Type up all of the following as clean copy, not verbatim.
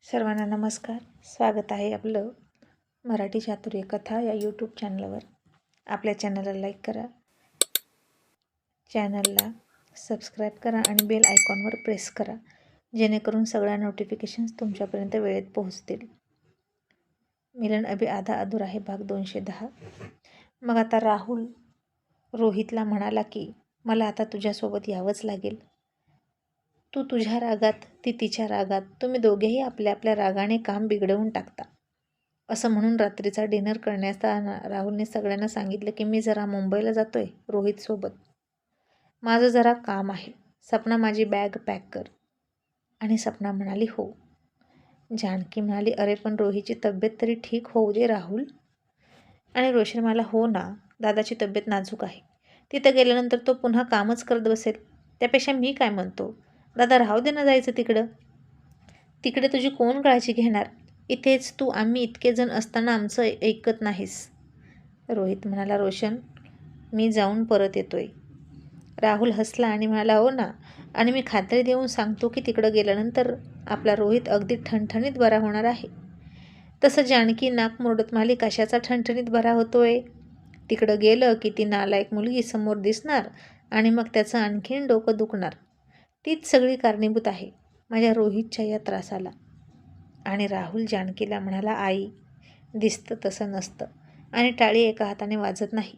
सर्वांना नमस्कार. स्वागत आहे आपलं मराठी चातुर्य कथा या यूट्यूब चॅनलवर. आपल्या चॅनलला लाईक करा, चॅनलला सबस्क्राईब करा आणि बेल आयकॉनवर प्रेस करा, जेणेकरून सगळ्या नोटिफिकेशन्स तुमच्यापर्यंत वेळेत पोहोचतील. मिलन अभी आधा अधूरा आहे भाग 210. मग आता राहुल रोहितला म्हणाला की मला आता तुझ्यासोबत यावंच लागेल. तू तुझ्या रागात, ती तिच्या रागात, तुम्ही दोघेही आपल्या आपल्या रागाने काम बिघडवून टाकता. असं म्हणून रात्रीचा डिनर करण्याचा राहुलने सगळ्यांना सांगितलं की मी जरा मुंबईला जातोय रोहितसोबत. माझं जरा काम आहे. सपना माझी बॅग पॅक कर. आणि सपना म्हणाली हो. जानकी म्हणाली अरे पण रोहितची तब्येत तरी ठीक होऊ दे राहुल. आणि रोशन म्हणाला हो ना, दादाची तब्येत नाजूक आहे. तिथं गेल्यानंतर तो पुन्हा कामच करत बसेल. त्यापेक्षा मी काय म्हणतो, दादा राहू दे ना जायचं तिकडं. तिकडे तुझी कोण काळजी घेणार. इथेच तू आम्ही इतके जण असताना आमचं ऐकत नाहीस. रोहित म्हणाला रोशन मी जाऊन परत येतोय. राहुल हसला आणि म्हणाला हो ना, आणि मी खात्री देऊन सांगतो की तिकडं गेल्यानंतर आपला रोहित अगदी ठणठणीत बरा होणार आहे. तसं जानकी नाक मुरडत म्हणाली कशाचा ठणठणीत बरा होतोय. तिकडं गेलं की ती नालायक मुलगी समोर दिसणार आणि मग त्याचं आणखीन डोकं दुखणार. तीच सगळी कारणीभूत आहे माझ्या रोहितच्या या त्रासाला. आणि राहुल जानकीला म्हणाला आई दिसतं तसं नसतं आणि टाळी एका हाताने वाजत नाही.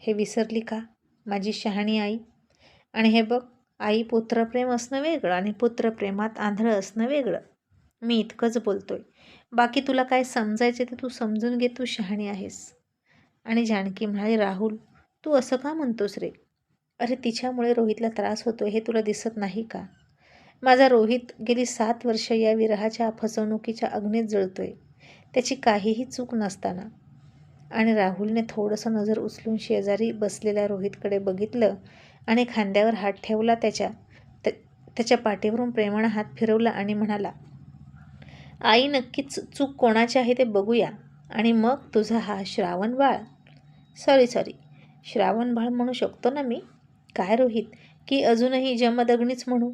हे विसरली का माझी शहाणी आई. आणि हे बघ आई, पुत्रप्रेम असणं वेगळं आणि पुत्रप्रेमात आंधळं असणं वेगळं. मी इतकंच बोलतोय. बाकी तुला काय समजायचे ते तू समजून घे, तू शहाणी आहेस. आणि जानकी म्हणाली राहुल तू असं का म्हणतोस रे. अरे तिच्यामुळे रोहितला त्रास होतोय हे तुला दिसत नाही का. माझा रोहित गेली 7 वर्ष या विरहाच्या फसवणुकीच्या अग्नीत जळतोय, त्याची काहीही चूक नसताना. आणि राहुलने थोडंसं नजर उचलून शेजारी बसलेल्या रोहितकडे बघितलं आणि खांद्यावर हात ठेवला. त्याच्या पाठीवरून प्रेमानं हात फिरवला आणि म्हणाला आई नक्कीच चूक कोणाची आहे ते बघूया. आणि मग तुझा हा श्रावण बाळ, सॉरी श्रावण बाळ म्हणू शकतो ना मी. काय रोहित, की अजूनही जमदग्नीच म्हणू.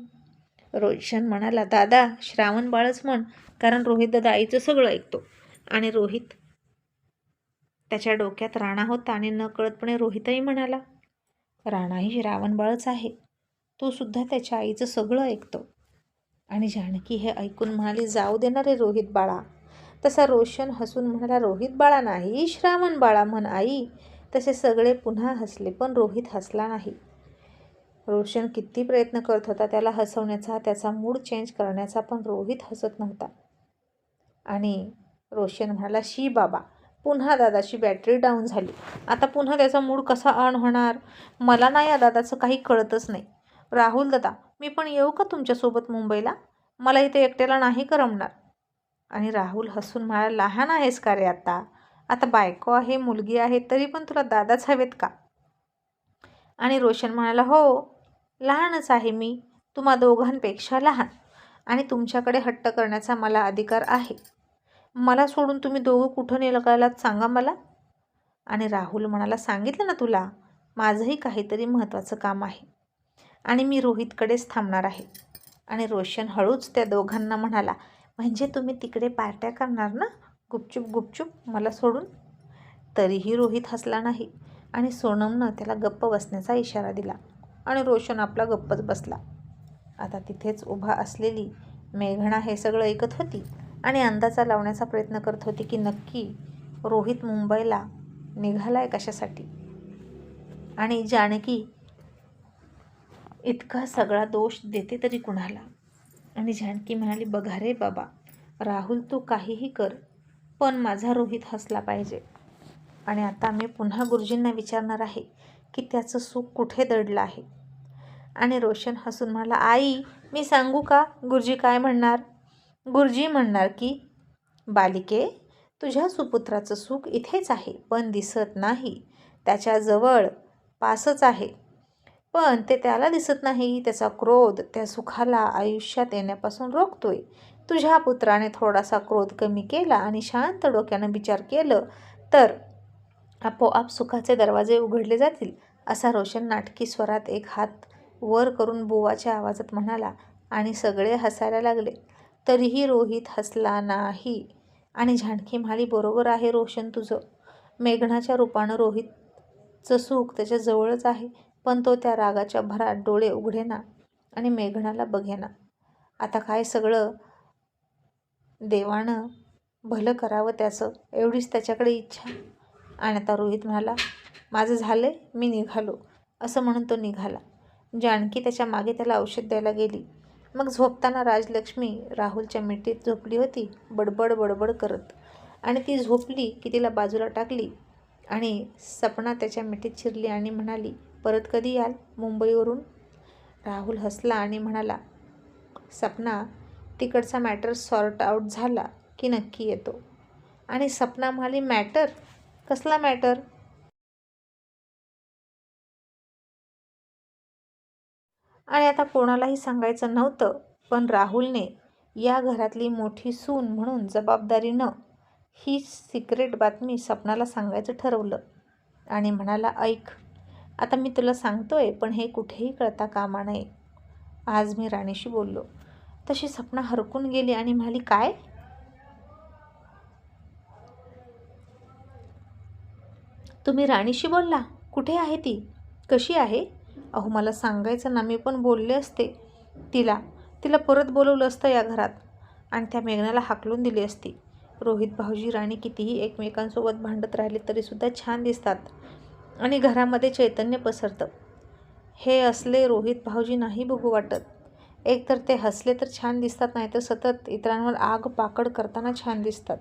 रोशन म्हणाला दादा श्रावण बाळच म्हण, कारण रोहित दादा आईचं सगळं ऐकतो. आणि रोहित त्याच्या डोक्यात राणा होता आणि नकळतपणे रोहितही म्हणाला राणाही श्रावण बाळच आहे, तो सुद्धा त्याच्या आईचं सगळं ऐकतो. आणि जानकी हे ऐकून म्हणाली जाऊ देणार रे रोहित बाळा. तसा रोशन हसून म्हणाला रोहित बाळा नाही श्रावण बाळा म्हण आई. तसे सगळे पुन्हा हसले पण रोहित हसला नाही. रोशन किती प्रयत्न करत होता त्याला हसवण्याचा, त्याचा मूड चेंज करण्याचा, पण रोहित हसत नव्हता. आणि रोशन म्हणाला शी बाबा, पुन्हा दादाची बॅटरी डाऊन झाली. आता पुन्हा त्याचा मूड कसा ऑन होणार. मला ना या दादाचं काही कळतच नाही. राहुल दादा मी पण येऊ का तुमच्यासोबत मुंबईला. मला इथे एकट्याला नाही करमणार. आणि राहुल हसून म्हणाला लहान आहेस का रे आता. आता बायको आहे, मुलगी आहे, तरी पण तुला दादाच हवेत का. आणि रोशन म्हणाला हो लहानच आहे मी, तुम्हा दोघांपेक्षा लहान, आणि तुमच्याकडे हट्ट करण्याचा मला अधिकार आहे. मला सोडून तुम्ही दोघं कुठं निघालात सांगा मला. आणि राहुल म्हणाला सांगितलं ना तुला, माझंही काहीतरी महत्त्वाचं काम आहे आणि मी रोहितकडेच थांबणार आहे. आणि रोशन हळूच त्या दोघांना म्हणाला म्हणजे तुम्ही तिकडे पार्ट्या करणार ना गुपचूप मला सोडून. तरीही रोहित हसला नाही आणि सोनमनं त्याला गप्प बसण्याचा इशारा दिला आणि रोशन आपला गप्पच बसला. आता तिथेच उभा असलेली मेघना हे सगळं ऐकत होती आणि अंदाजा लावण्याचा प्रयत्न करत होती की नक्की रोहित मुंबईला निघालाय कशासाठी. आणि जानकी इतका सगळा दोष देते तरी कुणाला. आणि जानकी म्हणाली बघा रे बाबा राहुल तू काहीही कर, पण माझा रोहित हसला पाहिजे. आणि आता मी पुन्हा गुरुजींना विचारणार आहे की त्याचं सुख कुठे दडलं आहे. आणि रोशन हसून म्हणाला आई मी सांगू का गुरुजी काय म्हणणार. गुरुजी म्हणणार की बालिके तुझ्या सुपुत्राचं सुख इथेच आहे पण दिसत नाही, त्याच्याजवळ पासच आहे पण ते त्याला दिसत नाही. त्याचा क्रोध त्या सुखाला आयुष्यात येण्यापासून रोखतोय. तुझ्या पुत्राने थोडासा क्रोध कमी केला आणि शांत डोक्यानं विचार केलं तर आपोआप सुखाचे दरवाजे उघडले जातील. असा रोशन नाटकी स्वरात एक हात वर करून बुवाच्या आवाजात म्हणाला आणि सगळे हसायला लागले. तरीही रोहित हसला नाही आणि जानकी म्हणाली, बरोबर आहे रोशन तुझं. मेघनाच्या रूपानं रोहितचं सुख त्याच्या जवळच आहे, पण तो त्या रागाच्या भरात डोळे उघडेना आणि मेघनाला बघेना. आता काय सगळं देवानं भलं करावं त्याचं, एवढीच त्याच्याकडे इच्छा. आणि आता रोहित म्हणाला, माझं झालंय, मी निघालो, असं म्हणून तो निघाला. जानकी त्याच्या मागे त्याला औषध द्यायला गेली. मग झोपताना राजलक्ष्मी राहुलच्या मिठीत झोपली होती, बडबड बडबड करत. आणि ती झोपली की तिला बाजूला टाकली आणि सपना त्याच्या मिठीत शिरली आणि म्हणाली, परत कधी याल मुंबईवरून? राहुल हसला आणि म्हणाला, सपना, तिकडचा मॅटर सॉर्ट आऊट झाला की नक्की येतो. आणि सपना म्हणाली, मॅटर? कसला मॅटर? आणि आता कोणालाही सांगायचं नव्हतं, पण राहुलने या घरातली मोठी सून म्हणून जबाबदारीनं ही सिक्रेट बातमी सपनाला सांगायचं ठरवलं. आणि म्हणाला, ऐक, आता मी तुला सांगतोय, पण हे कुठेही कळता कामा नये. आज मी राणीशी बोललो. तशी सपना हरकून गेली आणि म्हणाली, काय? तुम्ही राणीशी बोलला? कुठे आहे ती? कशी आहे? अहो मला सांगायचं ना, मी पण बोलले असते तिला तिला परत बोलवलं असतं या घरात आणि त्या मेघनाला हाकलून दिली असती. रोहित भाऊजी राणी कितीही एकमेकांसोबत भांडत राहिले तरीसुद्धा छान दिसतात आणि घरामध्ये चैतन्य पसरतं. हे असले रोहित भाऊजी नाही बघू वाटत. एकतर ते हसले तर छान दिसतात, नाहीतर सतत इतरांवर आग पाकड करताना छान दिसतात.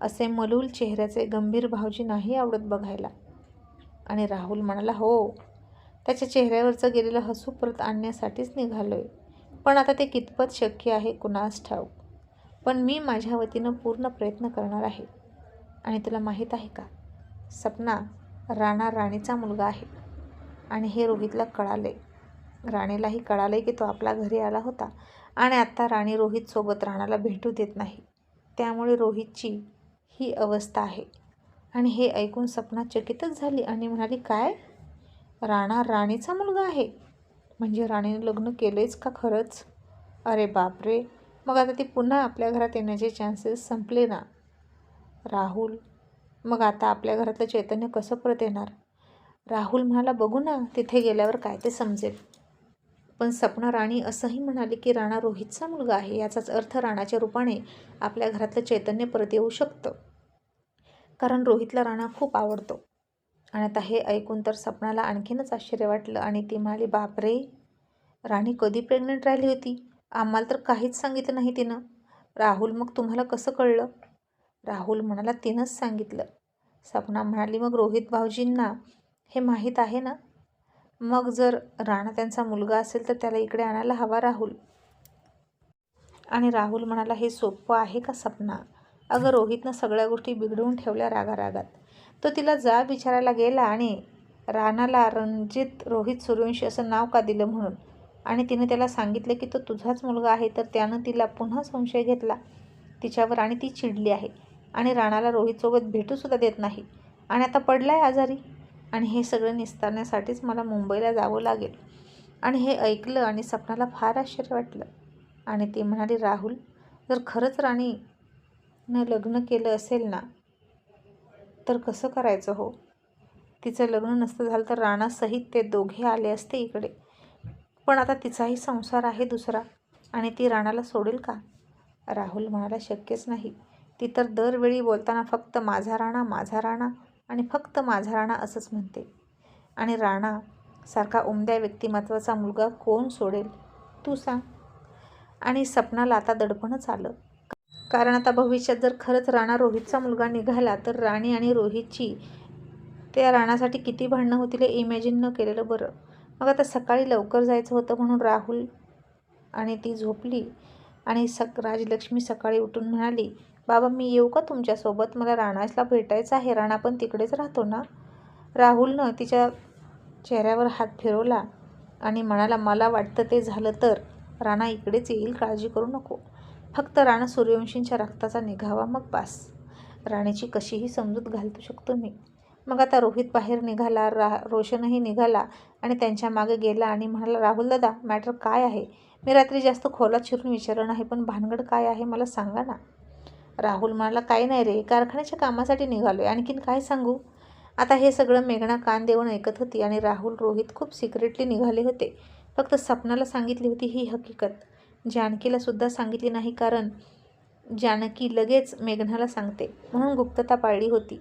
असे मलूल चेहऱ्याचे गंभीर भाऊजी नाही आवडत बघायला. आणि राहुल म्हणाला, हो, त्याच्या चेहऱ्यावरचं गेलेलं हसू परत आणण्यासाठीच निघालोय. पण आता ते कितपत शक्य आहे कुणास ठाऊक. पण मी माझ्या वतीनं पूर्ण प्रयत्न करणार आहे. आणि तुला माहीत आहे का सपना, राणा राणीचा मुलगा आहे. आणि हे रोहितला कळाले. राणीलाही कळाले की तो आपल्या घरी आला होता आणि आत्ता राणी रोहित सोबत राणाला भेटू देत नाही. त्यामुळे रोहितची ही अवस्था आहे. आणि हे ऐकून सपना चकितच झाली आणि म्हणाली, काय? राणा राणीचा मुलगा आहे? म्हणजे राणीने लग्न केलंच का खरंच? अरे बापरे, मग आता ती पुन्हा आपल्या घरात येण्याचे चान्सेस संपले ना. राहुल, मग आता आपल्या घरातलं चैतन्य कसं परत येणार? राहुल म्हणाला, बघू ना, तिथे गेल्यावर काय ते समजेल. पण सपना राणी असंही म्हणाली की राणा रोहितचा मुलगा आहे, याचाच अर्थ राणाच्या रूपाने आपल्या घरातलं चैतन्य परत येऊ शकतं, कारण रोहितला राणा खूप आवडतो. आणि आता हे ऐकून तर सपनाला आणखीनच आश्चर्य वाटलं आणि ती म्हणाली, बापरे, राणी कधी प्रेग्नंट राहिली होती? आम्हाला तर काहीच सांगितलं नाही तिनं. राहुल, मग तुम्हाला कसं कळलं? राहुल म्हणाला, तिनंच सांगितलं. सपना म्हणाली, मग रोहित भाऊजींना हे माहीत आहे ना? मग जर राणा त्यांचा मुलगा असेल तर त्याला इकडे आणायला हवा राहुल. आणि राहुल म्हणाला, हे सोपं आहे का सपना? अगं रोहितनं सगळ्या गोष्टी बिघडवून ठेवल्या रागारागात. तो तिला जाब विचारायला गेला आणि राणाला रणजित रोहित सूर्यवंशी असं नाव का दिलं म्हणून. आणि तिने त्याला सांगितलं की तो तुझाच मुलगा आहे. तर त्यानं तिला पुन्हा संशय घेतला तिच्यावर आणि ती चिडली आहे आणि राणाला रोहितसोबत भेटूसुद्धा देत नाही आणि आता पडलाय आजारी. आणि हे सगळं निस्तारण्यासाठीच मला मुंबईला जावं लागेल. आणि हे ऐकलं आणि सपनाला फार आश्चर्य वाटलं आणि ती म्हणाली, राहुल, जर खरंच राणीनं लग्न केलं असेल ना, तर कसं करायचं हो? तिचं लग्न नसतं झालं तर राणासहित ते दोघे आले असते इकडे. पण आता तिचाही संसार आहे दुसरा आणि ती राणाला सोडेल का? राहुल म्हणाला, शक्यच नाही. ती तर दरवेळी बोलताना फक्त माझा राणा, माझा राणा आणि फक्त माझा राणा असंच म्हणते. आणि राणा सारखा उमद्या व्यक्तिमत्वाचा मुलगा कोण सोडेल तू सांग? आणि सपनाला आता दडपणच आलं. कारण आता भविष्यात जर खरंच राणा रोहितचा मुलगा निघाला तर राणी आणि रोहितची त्या राणासाठी किती भांडणं होतील हे इमॅजिन न केलेलं बरं. मग आता सकाळी लवकर जायचं होतं म्हणून राहुल आणि ती झोपली. आणि राजलक्ष्मी सकाळी उठून म्हणाली, बाबा मी येऊ का तुमच्यासोबत? मला राणाला भेटायचं आहे. राणा पण तिकडेच राहतो ना? राहुलनं तिच्या चेहऱ्यावर हात फिरवला आणि म्हणाला, मला वाटतं ते झालं तर राणा इकडेच येईल, काळजी करू नको. फक्त राणा सूर्यवंशींच्या रक्ताचा निघावा, मग बास. राणीची कशीही समजूत घालू शकतो मी. मग आता रोहित बाहेर निघाला, रोशनही निघाला आणि त्यांच्या मागे गेला आणि म्हणाला, राहुल दादा, मॅटर काय आहे? मी रात्री जास्त खोलात शिरून विचारलं नाही, पण भानगड काय आहे मला सांगा ना. राहुल म्हणाला, काही नाही रे, कारखान्याच्या कामासाठी निघालोय, आणखीन काय सांगू. आता हे सगळं मेघना कान देऊन ऐकत होती आणि राहुल रोहित खूप सिक्रेटली निघाले होते. फक्त सपनाला सांगितली होती ही हकीकत, जानकीला सुद्धा सांगितली नाही, कारण जानकी लगेच मेघनाला सांगते म्हणून गुप्तता पाळली होती.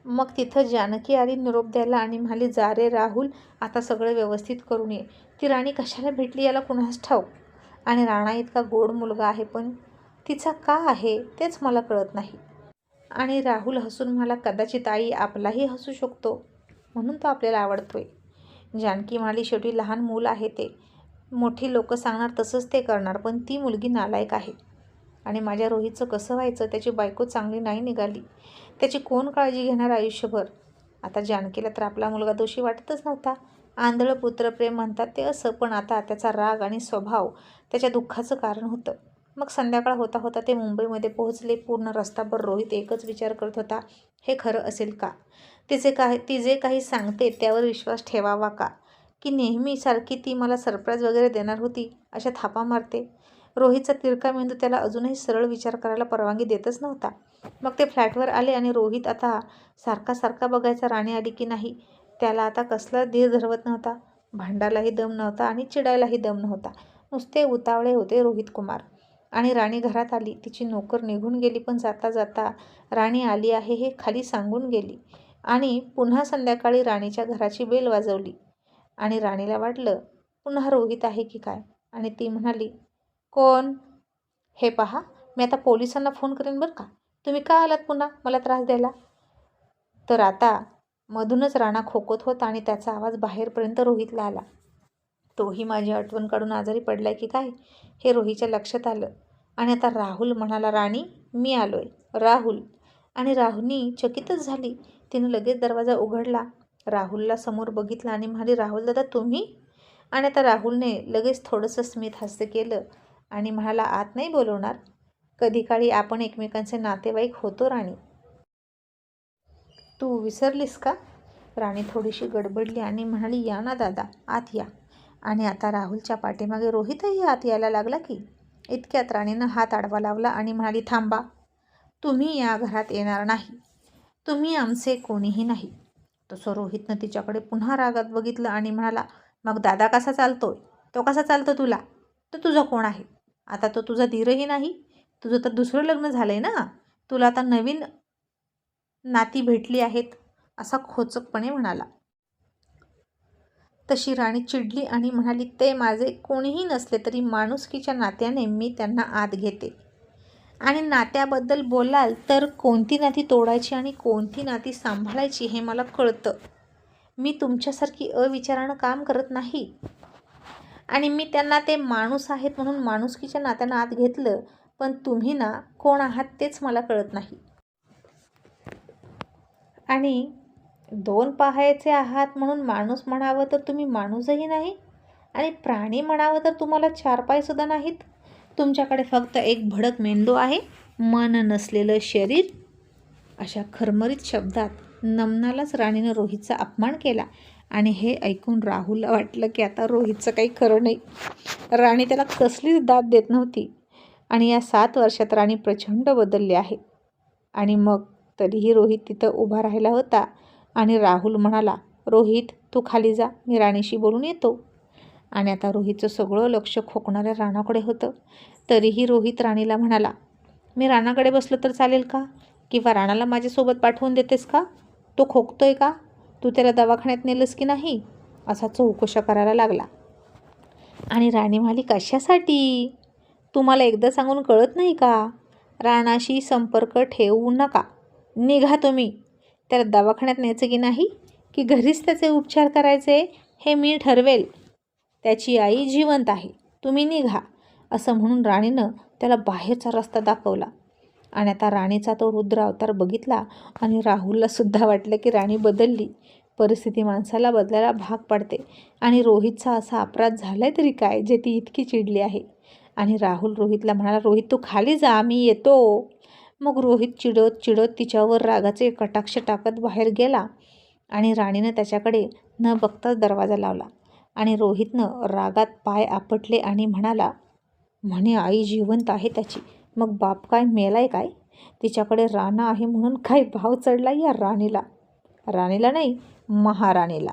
मग तिथं जानकी आली निरोप द्यायला आणि म्हणाली, जा रे राहुल, आता सगळं व्यवस्थित करून ये. ती राणी कशाला भेटली याला कुणास ठाऊक. आणि राणा इतका गोड मुलगा आहे, पण तिचा का आहे तेच मला कळत नाही. आणि राहुल हसून म्हणाला, कदाचित आई आपलाही हसू शकतो म्हणून तो आपल्याला आवडतोय. जानकी म्हणाली, शेवटी लहान मूल आहे ते, मोठी लोक सांगणार तसंच ते करणार, पण ती मुलगी नालायक आहे. आणि माझ्या रोहितचं कसं व्हायचं? त्याची बायको चांगली नाही निघाली, त्याची कोण काळजी घेणार आयुष्यभर? आता जानकीला तर आपला मुलगा दोषी वाटतच नव्हता. आंधळं पुत्रप्रेम म्हणतात ते असं, पण आता त्याचा राग आणि स्वभाव त्याच्या दुःखाचं कारण होतं. मग संध्याकाळ होता होता ते मुंबईमध्ये पोहोचले. पूर्ण रस्ताभर रोहित एकच विचार करत होता, हे खरं असेल का? ती जे काही सांगते त्यावर विश्वास ठेवावा का? की नेहमीसारखी ती मला सरप्राईज वगैरे देणार होती अशा थापा मारते. रोहितचा तिरका मेंदू त्याला अजूनही सरळ विचार करायला परवानगी देतच नव्हता. मग ते फ्लॅटवर आले आणि रोहित आता सारखा बघायचा राणी आली की नाही. त्याला आता कसला धीर धरवत नव्हता. भांडायलाही दम नव्हता आणि चिडायलाही दम नव्हता. नुसते उतावळे होते रोहित कुमार. आणि राणी घरात आली. तिची नोकर निघून गेली, पण जाता जाता राणी आली आहे हे खाली सांगून गेली. आणि पुन्हा संध्याकाळी राणीच्या घराची बेल वाजवली आणि राणीला वाटलं पुन्हा रोहित आहे की काय. आणि ती म्हणाली, कोण? हे पहा, मी आता पोलिसांना फोन करेन बरं का. तुम्ही का आलात पुन्हा मला त्रास द्यायला? तर आता मधूनच राणा खोकत होता आणि त्याचा आवाज बाहेरपर्यंत रोहितला आला. तोही माझी आठवण काढून आजारी पडलाय की काय हे रोहितच्या लक्षात आलं. आणि आता राहुल म्हणाला, राणी मी आलोय. राहुल. आणि राहुनी चकितच झाली. तिनं लगेच दरवाजा उघडला, राहुलला समोर बघितलं आणि म्हणाली, राहुल दादा तुम्ही? आणि आता राहुलने लगेच थोडंसं स्मित हास्य केलं आणि म्हणाला, आत नाही बोलवणार? कधी काळी आपण एकमेकांचे नातेवाईक होतो राणी, तू विसरलीस का? राणी थोडीशी गडबडली आणि म्हणाली, या ना दादा, आत या. आणि आता राहुलच्या पाठीमागे रोहितही आत यायला लागला की. इतक्यात राणीनं हात आडवा लावला आणि म्हणाली, थांबा, तुम्ही या घरात येणार नाही. तुम्ही आमचे कोणीही नाही. तसं रोहितनं तिच्याकडे पुन्हा रागात बघितलं आणि म्हणाला, मग दादा कसा चालतोय? तो कसा चालतो तुला? तो तुझा कोण आहे? आता तो तुझा धीरही नाही. तुझं तर दुसरं लग्न झालंय ना. तुला आता नवीन नाती भेटली आहेत, असा खोचकपणे म्हणाला. तशी राणी चिडली आणि म्हणाली, ते माझे कोणीही नसले तरी माणुसकीच्या नात्याने मी त्यांना आत घेते. आणि नात्याबद्दल बोलाल तर कोणती नाती तोडायची आणि कोणती नाती सांभाळायची हे मला कळतं. मी तुमच्यासारखी अविचारानं काम करत नाही. आणि मी त्यांना ते माणूस आहेत म्हणून माणुसकीच्या नात्यानं आत घेतलं, पण तुम्ही ना कोण आहात तेच मला कळत नाही. आणि दोन पायाचे आहात म्हणून माणूस म्हणावं तर तुम्ही माणूसही नाही, आणि प्राणी म्हणावं तर तुम्हाला 4 पायसुद्धा नाहीत. तुमच्याकडे फक्त एक भडक मेंदू आहे, मन नसलेलं शरीर. अशा खरमरीत शब्दात नमनालाच राणीनं रोहितचा अपमान केला. आणि हे ऐकून राहुलला वाटलं की आता रोहितचं काही खरं नाही. राणी त्याला कसलीच दाद देत नव्हती. आणि या 7 वर्षात राणी प्रचंड बदलली आहे. आणि मग तरीही रोहित तिथं उभा राहिला होता. आणि राहुल म्हणाला, रोहित तू खाली जा, मी राणीशी बोलून येतो. आणि आता रोहितचं सगळं लक्ष खोकणाऱ्या राणाकडे होतं. तरीही रोहित राणीला म्हणाला, मी राणाकडे बसलो तर चालेल का? किंवा राणाला माझ्यासोबत पाठवून देतेस का? तो खोकतोय का? तू त्याला दवाखान्यात नेलंस की नाही? असा चौकशा करायला लागला. आणि राणी म्हणाली, कशासाठी? तुम्हाला एकदा सांगून कळत नाही का? राणाशी संपर्क ठेवू नका. निघा तुम्ही. त्याला दवाखान्यात न्यायचं की नाही, की घरीच त्याचे उपचार करायचे हे मी ठरवेल. त्याची आई जिवंत आहे, तुम्ही निघा. असं म्हणून राणीनं त्याला बाहेरचा रस्ता दाखवला. आणि आता राणीचा तो रुद्र अवतार बघितला आणि राहुलला सुद्धा वाटलं की राणी बदलली. परिस्थिती माणसाला बदलायला भाग पाडते. आणि रोहितचा असा अपराध झालाय तरी काय जे ती इतकी चिडली आहे. आणि राहुल रोहितला म्हणाला, रोहित तू खाली जा, मी येतो. मग रोहित चिडत चिडत तिच्यावर रागाचे कटाक्ष टाकत बाहेर गेला आणि राणीनं त्याच्याकडे न बघताच दरवाजा लावला. आणि रोहितनं रागात पाय आपटले आणि म्हणे आई जिवंत आहे त्याची, मग बाप काय मेलाय काय? तिच्याकडे राणा आहे म्हणून काय भाव चढला या राणीला? राणीला नाही, महाराणीला.